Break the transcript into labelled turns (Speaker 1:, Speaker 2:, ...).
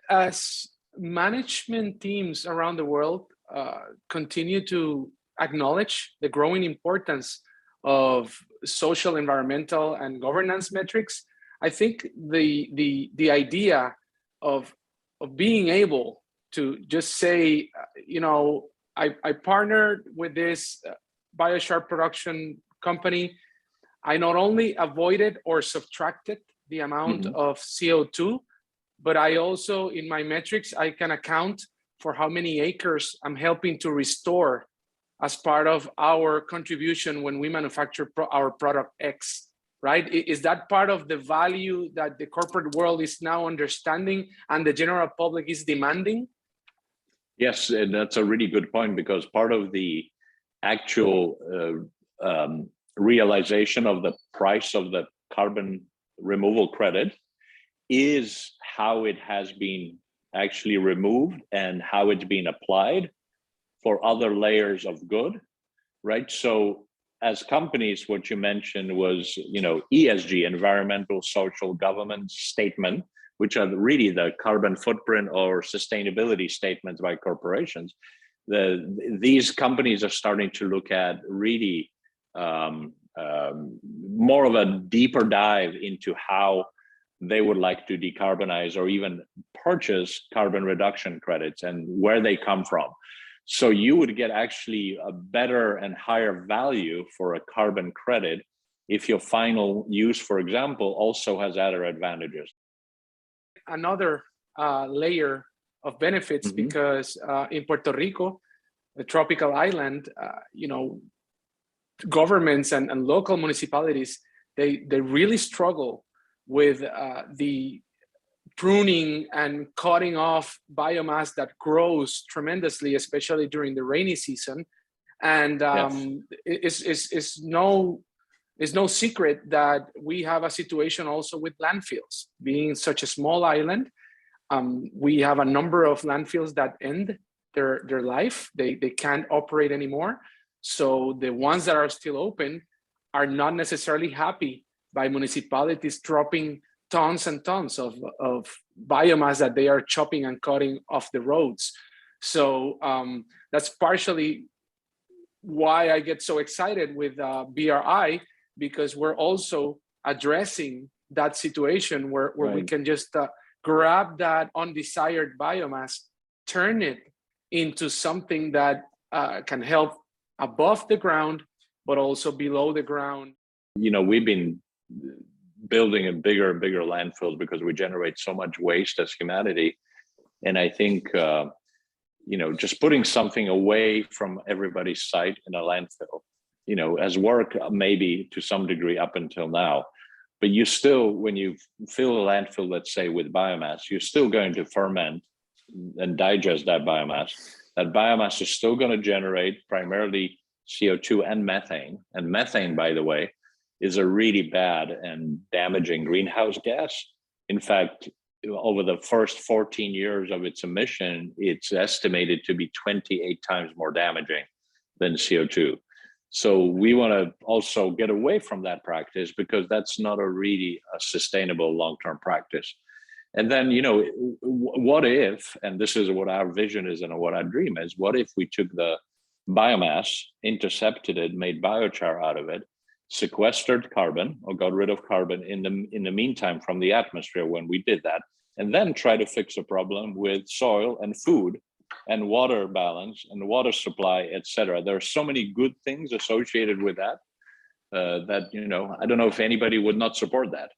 Speaker 1: as management teams around the world continue to acknowledge the growing importance of social, environmental, and governance metrics, I think the idea of being able to just say, I partnered with this biochar production company. I not only avoided or subtracted the amount of CO2, but I also, in my metrics, I can account for how many acres I'm helping to restore as part of our contribution when we manufacture our product X, right? Is that part of the value that the corporate world is now understanding and the general public is demanding?
Speaker 2: Yes, and that's a really good point, because part of the actual realization of the price of the carbon removal credit is how it has been actually removed and how it's been applied for other layers of good, right? So as companies, what you mentioned was, ESG, environmental, social, governance statement, which are really the carbon footprint or sustainability statements by corporations. These companies are starting to look at really more of a deeper dive into how they would like to decarbonize or even purchase carbon reduction credits and where they come from. So you would get actually a better and higher value for a carbon credit if your final use, for example, also has other advantages.
Speaker 1: Another layer of benefits, because in Puerto Rico, a tropical island, governments and local municipalities, they really struggle with the pruning and cutting off biomass that grows tremendously, especially during the rainy season. And it's no secret that we have a situation also with landfills. Being such a small island, we have a number of landfills that end their life. They can't operate anymore. So the ones that are still open are not necessarily happy by municipalities dropping tons and tons of biomass that they are chopping and cutting off the roads. So that's partially why I get so excited with BRI, because we're also addressing that situation where we can just grab that undesired biomass, turn it into something that can help above the ground, but also below the ground.
Speaker 2: We've been building a bigger and bigger landfills because we generate so much waste as humanity. And I think, just putting something away from everybody's site in a landfill, has worked maybe to some degree up until now. But you still, when you fill a landfill, let's say with biomass, you're still going to ferment and digest that biomass. That biomass is still going to generate primarily CO2 and methane. And methane, by the way, is a really bad and damaging greenhouse gas. In fact, over the first 14 years of its emission, it's estimated to be 28 times more damaging than CO2. So we want to also get away from that practice, because that's not a sustainable long-term practice. And then, what if, and this is what our vision is and what our dream is, what if we took the biomass, intercepted it, made biochar out of it, sequestered carbon or got rid of carbon in the meantime from the atmosphere when we did that, and then try to fix a problem with soil and food and water balance and water supply, etc. There are so many good things associated with that, that, I don't know if anybody would not support that.